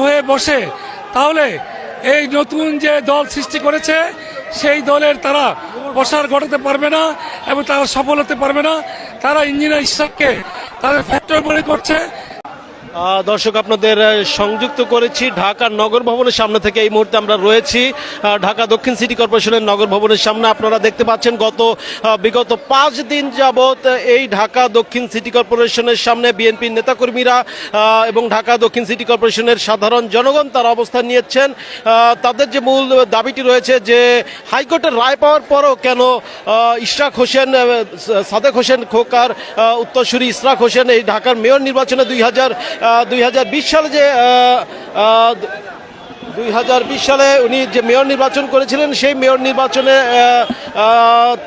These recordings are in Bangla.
হয়ে বসে তাহলে এই নতুন যে দল সৃষ্টি করেছে সেই দলের তারা প্রসার ঘটাতে পারবে না এবং তারা সফল হতে পারবে না। তারা ইঞ্জিনিয়ার ইসহাককে তাদের ফ্যাক্টর মনে করছে। দর্শক, আপনাদের সংযুক্ত করেছি ঢাকার নগর ভবনের সামনে থেকে। এই মুহূর্তে আমরা রয়েছি ঢাকা দক্ষিণ সিটি কর্পোরেশনের নগর ভবনের সামনে। আপনারা দেখতে পাচ্ছেন বিগত 5 দিন যাবৎ এই ঢাকা দক্ষিণ সিটি কর্পোরেশনের সামনে বিএনপির নেতাকর্মীরা এবং ঢাকা দক্ষিণ সিটি কর্পোরেশনের সাধারণ জনগণ তারা অবস্থান নিয়েছেন। তাদের যে মূল দাবিটি রয়েছে যে হাইকোর্টের রায় পাওয়ার পরও কেন ইশরাক হোসেন, সাদেক হোসেন খোকার উত্তরসূরি ইশরাক হোসেন এই ঢাকার মেয়র নির্বাচনে 2020 সালে যে 2020 সালে উনি যে মেয়র নির্বাচন করেছিলেন সেই মেয়র নির্বাচনে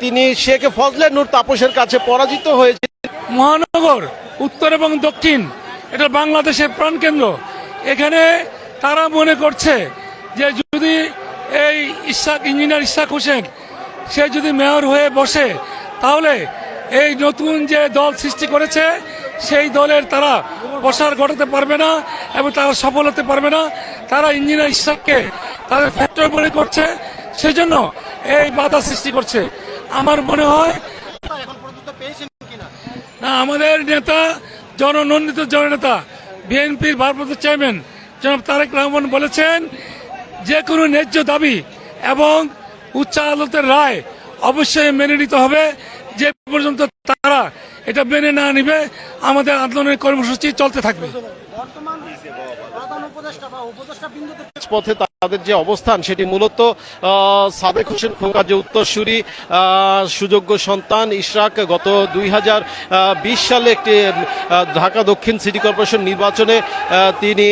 তিনি শেখ ফজলে নূর তাপসের কাছে পরাজিত হয়েছিলেন। মহানগর উত্তর এবং দক্ষিণ এটা বাংলাদেশের প্রাণকেন্দ্র। এখানে তারা মনে করছে যে যদি এই ইঞ্জিনিয়ার ইশরাক হোসেন সে যদি মেয়র হয়ে বসে তাহলে এই নতুন যে দল সৃষ্টি করেছে সেই দলের তারা প্রসার ঘটাতে পারবে না এবং তারা সফল হতে পারবে না। তারা ইঞ্জিনিয়ার ইশরাককে তাদের ফ্যাক্টর মনে করছে, সেজন্য এই বাধা সৃষ্টি করছে। আমার মনে হয় না, আমাদের নেতা জননন্দিত জননেতা বিএনপির ভারপ্রাপ্ত চেয়ারম্যান জনাব তারেক রহমান বলেছেন যে কোনো ন্যায্য দাবি এবং উচ্চ আদালতের রায় অবশ্যই মেনে নিতে হবে। যে পর্যন্ত তারা এটা মেনে না নিবে আমাদের আন্দোলনের কর্মসূচি চলতে থাকবে। পথে তাদের যে অবস্থান সেটি মূলত সাদেক হোসেন খোকা যে উত্তরসূরি সুযোগ্য সন্তান ইশরাক গত 2020 সালে একটি ঢাকা দক্ষিণ সিটি কর্পোরেশন নির্বাচনে তিনি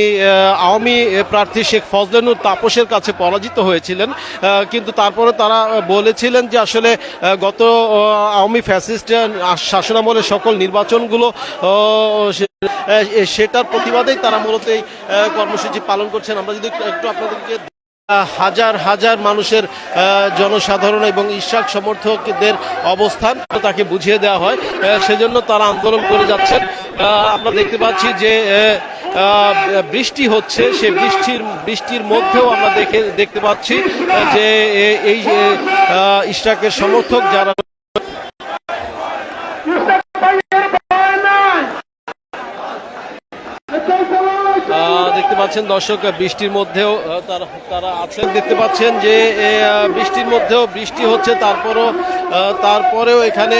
আওয়ামী প্রার্থী শেখ ফজলে নূর তাপসের কাছে পরাজিত হয়েছিলেন। কিন্তু তারপরে তারা বলেছিলেন যে আসলে গত আওয়ামী ফ্যাসিস্ট শাসনামলে সকল নির্বাচনগুলো সেটার প্রতিবাদেই তারা মূলত এই কর্মসূচি পালন করছেন। আমরা যদি একটু আপনাদেরকে হাজার হাজার মানুষের জনসাধারণ এবং ইশরাক সমর্থকদের অবস্থান তাকে বুঝিয়ে দেওয়া হয়, সেজন্য তারা আন্দোলন করে যাচ্ছেন। আমরা দেখতে পাচ্ছি যে বৃষ্টি হচ্ছে, সে বৃষ্টির মধ্যেও আমরা দেখতে পাচ্ছি যে এই ইশরাকের সমর্থক যারা দেখতে পাচ্ছেন দর্শক, বৃষ্টির মধ্যেও তারা আছেন। দেখতে পাচ্ছেন যে বৃষ্টির মধ্যেও বৃষ্টি হচ্ছে, তারপরেও এখানে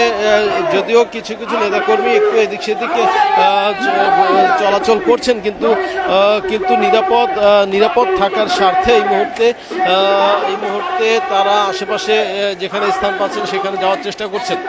যদিও কিছু কিছু নেতাকর্মী একটু এদিক সেদিকে চলাচল করছেন, কিন্তু নিরাপদ থাকার স্বার্থে এই মুহূর্তে তারা আশেপাশে যেখানে স্থান পাচ্ছেন সেখানে যাওয়ার চেষ্টা করছেন।